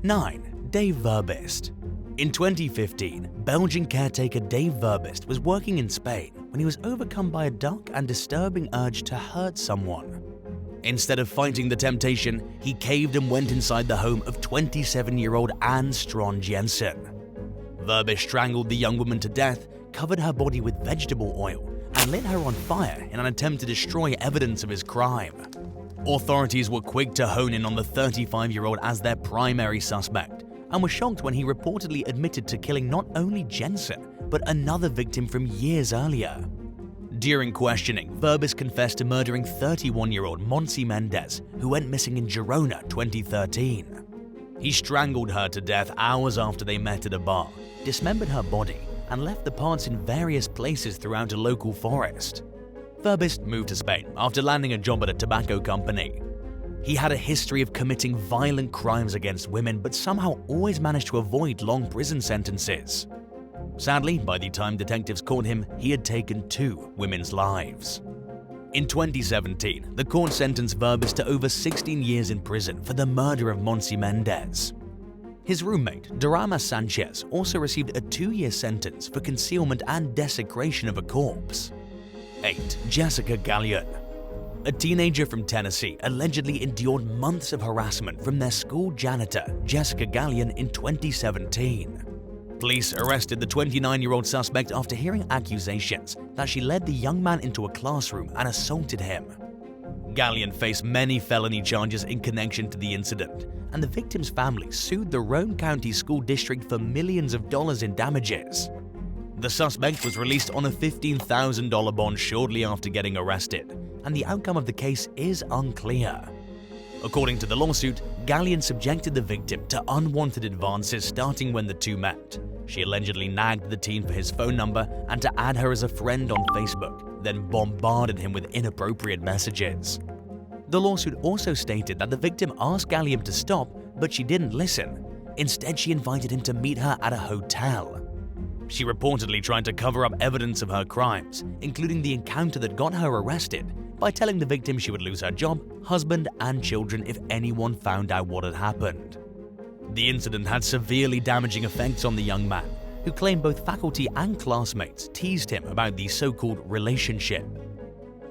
9. Dave Verbist. In 2015, Belgian caretaker Dave Verbist was working in Spain when he was overcome by a dark and disturbing urge to hurt someone. Instead of fighting the temptation, he caved and went inside the home of 27-year-old Anne Strong Jensen. Verbist strangled the young woman to death, covered her body with vegetable oil, and lit her on fire in an attempt to destroy evidence of his crime. Authorities were quick to hone in on the 35-year-old as their primary suspect, and were shocked when he reportedly admitted to killing not only Jensen, but another victim from years earlier. During questioning, Verbist confessed to murdering 31-year-old Montse Mendez, who went missing in Girona 2013. He strangled her to death hours after they met at a bar, dismembered her body, and left the parts in various places throughout a local forest. Verbist moved to Spain after landing a job at a tobacco company. He had a history of committing violent crimes against women, but somehow always managed to avoid long prison sentences. Sadly, by the time detectives caught him, he had taken 2 women's lives. In 2017, the court sentenced Verbist to over 16 years in prison for the murder of Montse Mendez. His roommate, Dorama Sanchez, also received a 2-year sentence for concealment and desecration of a corpse. 8. Jessica Gallion. A teenager from Tennessee allegedly endured months of harassment from their school janitor, Jessica Gallion, in 2017. Police arrested the 29-year-old suspect after hearing accusations that she led the young man into a classroom and assaulted him. Gallion faced many felony charges in connection to the incident, and the victim's family sued the Roane County School District for millions of dollars in damages. The suspect was released on a $15,000 bond shortly after getting arrested, and the outcome of the case is unclear. According to the lawsuit, Gallion subjected the victim to unwanted advances starting when the two met. She allegedly nagged the teen for his phone number and to add her as a friend on Facebook, then bombarded him with inappropriate messages. The lawsuit also stated that the victim asked Gallion to stop, but she didn't listen. Instead, she invited him to meet her at a hotel. She reportedly tried to cover up evidence of her crimes, including the encounter that got her arrested, by telling the victim she would lose her job, husband, and children if anyone found out what had happened. The incident had severely damaging effects on the young man, who claimed both faculty and classmates teased him about the so-called relationship.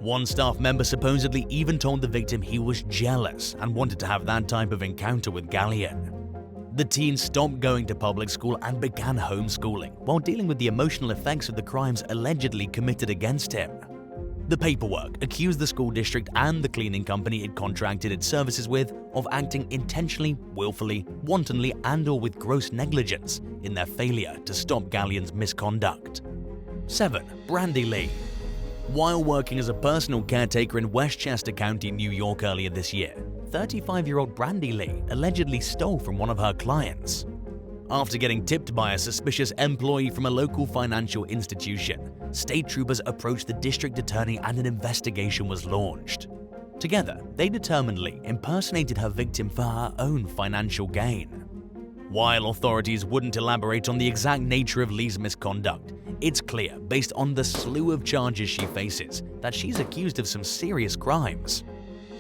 One staff member supposedly even told the victim he was jealous and wanted to have that type of encounter with Gallion. The teen stopped going to public school and began homeschooling while dealing with the emotional effects of the crimes allegedly committed against him. The paperwork accused the school district and the cleaning company it contracted its services with of acting intentionally, willfully, wantonly, and/or with gross negligence in their failure to stop Gallion's misconduct. 7. Brandy Lee. While working as a personal caretaker in Westchester County, New York earlier this year, 35-year-old Brandy Lee allegedly stole from one of her clients. After getting tipped by a suspicious employee from a local financial institution, state troopers approached the district attorney and an investigation was launched. Together, they determined Lee impersonated her victim for her own financial gain. While authorities wouldn't elaborate on the exact nature of Lee's misconduct, it's clear, based on the slew of charges she faces, that she's accused of some serious crimes.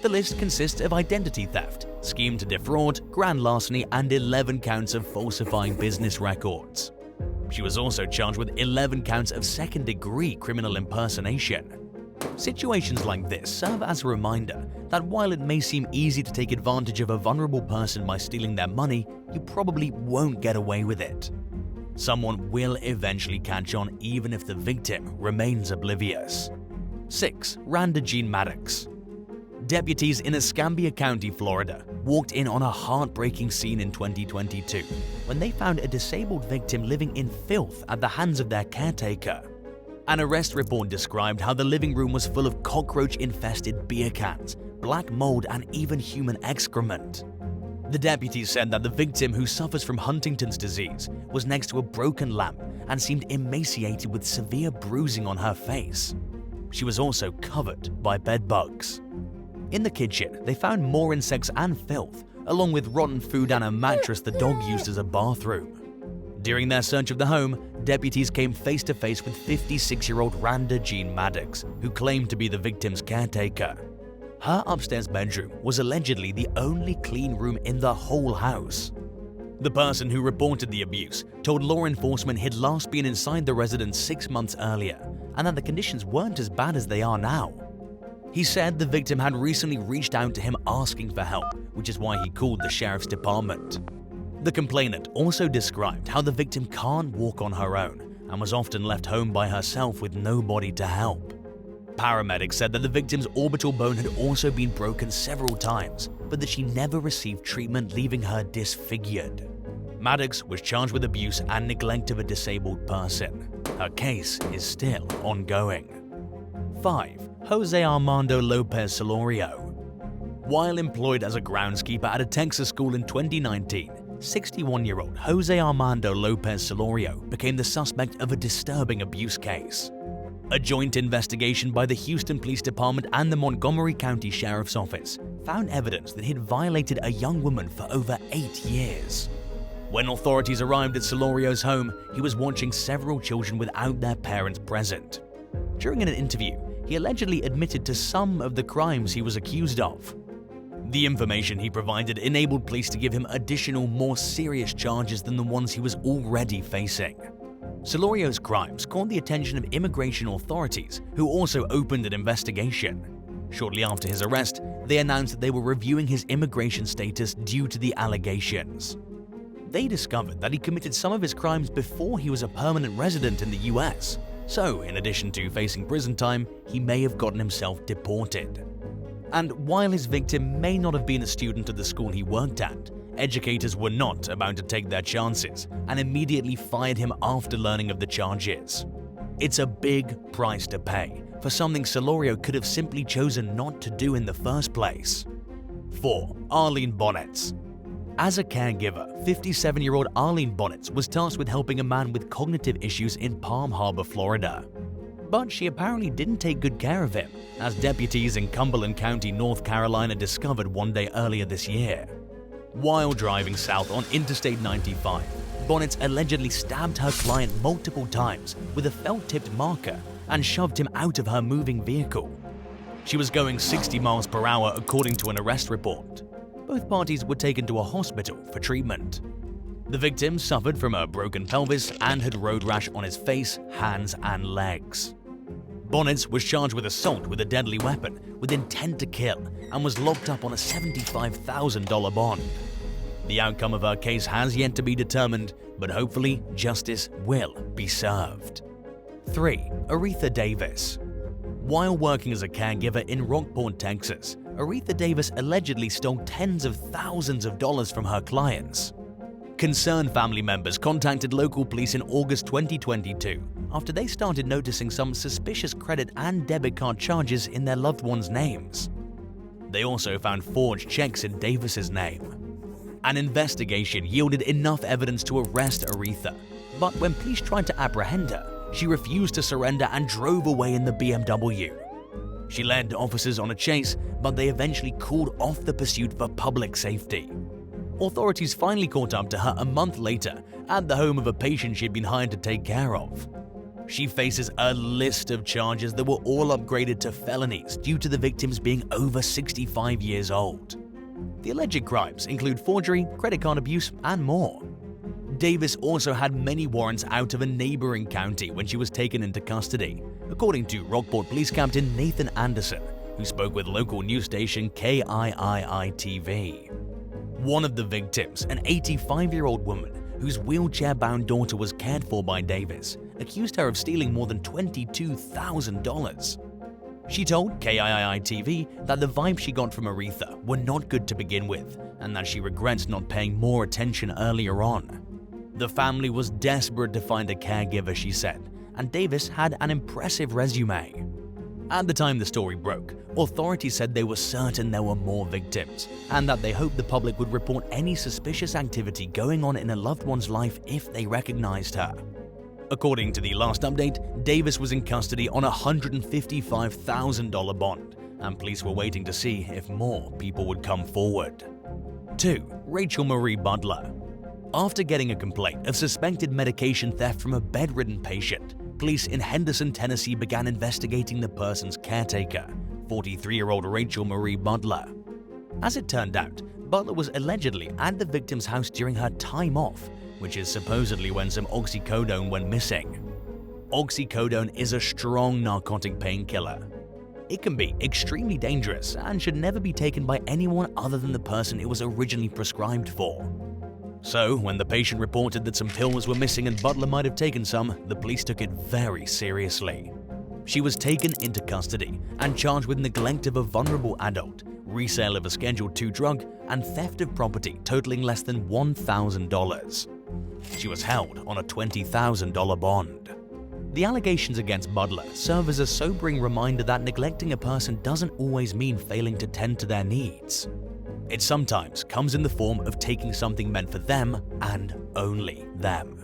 The list consists of identity theft, scheme to defraud, grand larceny, and 11 counts of falsifying business records. She was also charged with 11 counts of second-degree criminal impersonation. Situations like this serve as a reminder that while it may seem easy to take advantage of a vulnerable person by stealing their money, you probably won't get away with it. Someone will eventually catch on even if the victim remains oblivious. 6. Randa Jean Maddox. Deputies in Escambia County, Florida, walked in on a heartbreaking scene in 2022 when they found a disabled victim living in filth at the hands of their caretaker. An arrest report described how the living room was full of cockroach-infested beer cans, black mold, and even human excrement. The deputies said that the victim, who suffers from Huntington's disease, was next to a broken lamp and seemed emaciated with severe bruising on her face. She was also covered by bed bugs. In the kitchen, they found more insects and filth, along with rotten food and a mattress the dog used as a bathroom. During their search of the home, deputies came face to face with 56-year-old Randa Jean Maddox, who claimed to be the victim's caretaker. Her upstairs bedroom was allegedly the only clean room in the whole house. The person who reported the abuse told law enforcement he'd last been inside the residence 6 months earlier and that the conditions weren't as bad as they are now. He said the victim had recently reached out to him asking for help, which is why he called the sheriff's department. The complainant also described how the victim can't walk on her own and was often left home by herself with nobody to help. Paramedics said that the victim's orbital bone had also been broken several times, but that she never received treatment, leaving her disfigured. Maddox was charged with abuse and neglect of a disabled person. Her case is still ongoing. 5. Jose Armando Lopez Solorio. While employed as a groundskeeper at a Texas school in 2019, 61-year-old Jose Armando Lopez Solorio became the suspect of a disturbing abuse case. A joint investigation by the Houston Police Department and the Montgomery County Sheriff's Office found evidence that he'd violated a young woman for over 8 years. When authorities arrived at Solorio's home, he was watching several children without their parents present. During an interview, he allegedly admitted to some of the crimes he was accused of. The information he provided enabled police to give him additional, more serious charges than the ones he was already facing. Solorio's crimes caught the attention of immigration authorities, who also opened an investigation. Shortly after his arrest, they announced that they were reviewing his immigration status due to the allegations. They discovered that he committed some of his crimes before he was a permanent resident in the US, so in addition to facing prison time, he may have gotten himself deported. And while his victim may not have been a student at the school he worked at, educators were not about to take their chances and immediately fired him after learning of the charges. It's a big price to pay for something Solorio could have simply chosen not to do in the first place. 4. Arlene Bonnets. As a caregiver, 57-year-old Arlene Bonnets was tasked with helping a man with cognitive issues in Palm Harbor, Florida. But she apparently didn't take good care of him, as deputies in Cumberland County, North Carolina discovered one day earlier this year. While driving south on Interstate 95, Bonnets allegedly stabbed her client multiple times with a felt-tipped marker and shoved him out of her moving vehicle. She was going 60 miles per hour according to an arrest report. Both parties were taken to a hospital for treatment. The victim suffered from a broken pelvis and had road rash on his face, hands, and legs. Bonnets was charged with assault with a deadly weapon with intent to kill and was locked up on a $75,000 bond. The outcome of her case has yet to be determined, but hopefully justice will be served. 3. Aretha Davis. While working as a caregiver in Rockport, Texas, Aretha Davis allegedly stole tens of thousands of dollars from her clients. Concerned family members contacted local police in August 2022 after they started noticing some suspicious credit and debit card charges in their loved ones' names. They also found forged checks in Davis's name. An investigation yielded enough evidence to arrest Aretha, but when police tried to apprehend her, she refused to surrender and drove away in the BMW. She led officers on a chase, but they eventually called off the pursuit for public safety. Authorities finally caught up to her a month later at the home of a patient she'd been hired to take care of. She faces a list of charges that were all upgraded to felonies due to the victims being over 65 years old. The alleged crimes include forgery, credit card abuse, and more. Davis also had many warrants out of a neighboring county when she was taken into custody, according to Rockport Police Captain Nathan Anderson, who spoke with local news station KIII-TV. One of the victims, an 85-year-old woman whose wheelchair-bound daughter was cared for by Davis, accused her of stealing more than $22,000. She told KIII-TV that the vibes she got from Aretha were not good to begin with, and that she regrets not paying more attention earlier on. The family was desperate to find a caregiver, she said, and Davis had an impressive resume. At the time the story broke, authorities said they were certain there were more victims, and that they hoped the public would report any suspicious activity going on in a loved one's life if they recognized her. According to the last update, Davis was in custody on a $155,000 bond, and police were waiting to see if more people would come forward. 2. Rachel Marie Butler. After getting a complaint of suspected medication theft from a bedridden patient, police in Henderson, Tennessee began investigating the person's caretaker, 43-year-old Rachel Marie Butler. As it turned out, Butler was allegedly at the victim's house during her time off, which is supposedly when some oxycodone went missing. Oxycodone is a strong narcotic painkiller. It can be extremely dangerous and should never be taken by anyone other than the person it was originally prescribed for. So, when the patient reported that some pills were missing and Butler might have taken some, the police took it very seriously. She was taken into custody and charged with neglect of a vulnerable adult, resale of a Schedule II drug, and theft of property totaling less than $1,000. She was held on a $20,000 bond. The allegations against Butler serve as a sobering reminder that neglecting a person doesn't always mean failing to tend to their needs. It sometimes comes in the form of taking something meant for them and only them.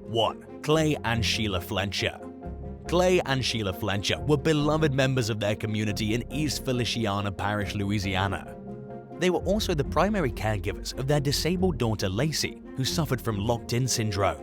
1. Clay and Sheila Fletcher. Clay and Sheila Fletcher were beloved members of their community in East Feliciana Parish, Louisiana. They were also the primary caregivers of their disabled daughter Lacey, who suffered from locked-in syndrome.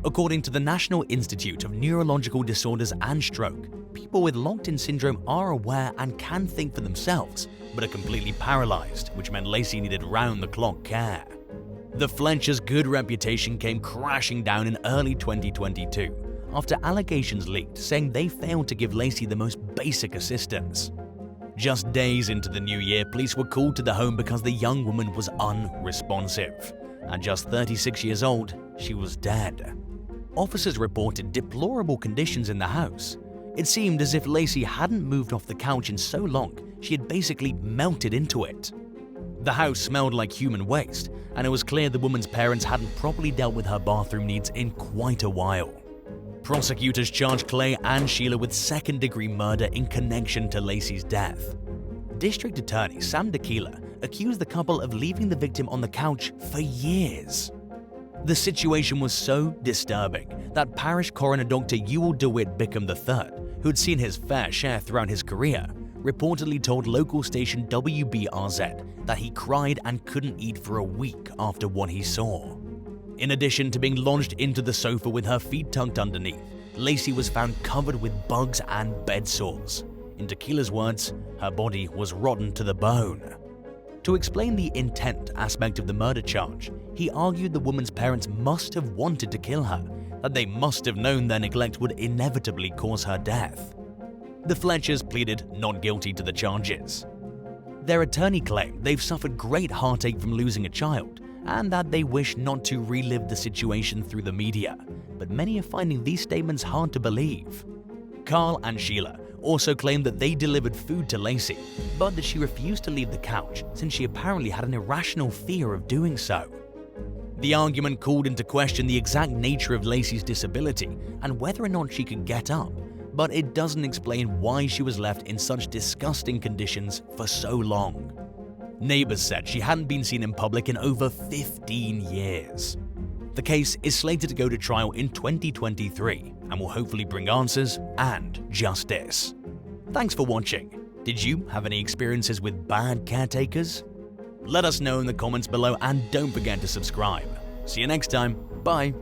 According to the National Institute of Neurological Disorders and Stroke, people with locked-in syndrome are aware and can think for themselves, but are completely paralyzed, which meant Lacey needed round-the-clock care. The Fletchers' good reputation came crashing down in early 2022 after allegations leaked saying they failed to give Lacey the most basic assistance. Just days into the new year, police were called to the home because the young woman was unresponsive. At just 36 years old, she was dead. Officers reported deplorable conditions in the house. It seemed as if Lacey hadn't moved off the couch in so long, she had basically melted into it. The house smelled like human waste, and it was clear the woman's parents hadn't properly dealt with her bathroom needs in quite a while. Prosecutors charged Clay and Sheila with second-degree murder in connection to Lacey's death. District Attorney Sam Tequila accused the couple of leaving the victim on the couch for years. The situation was so disturbing that Parish Coroner Dr. Ewell DeWitt Bickham III, who had seen his fair share throughout his career, reportedly told local station WBRZ that he cried and couldn't eat for a week after what he saw. In addition to being launched into the sofa with her feet tucked underneath, Lacey was found covered with bugs and bed sores. In Tequila's words, her body was rotten to the bone. To explain the intent aspect of the murder charge, he argued the woman's parents must have wanted to kill her, that they must have known their neglect would inevitably cause her death. The Fletchers pleaded not guilty to the charges. Their attorney claimed they've suffered great heartache from losing a child, and that they wish not to relive the situation through the media, but many are finding these statements hard to believe. Carl and Sheila also claimed that they delivered food to Lacey, but that she refused to leave the couch since she apparently had an irrational fear of doing so. The argument called into question the exact nature of Lacey's disability and whether or not she could get up, but it doesn't explain why she was left in such disgusting conditions for so long. Neighbors said she hadn't been seen in public in over 15 years. The case is slated to go to trial in 2023 and will hopefully bring answers and justice. Thanks for watching. Did you have any experiences with bad caretakers? Let us know in the comments below and don't forget to subscribe. See you next time. Bye.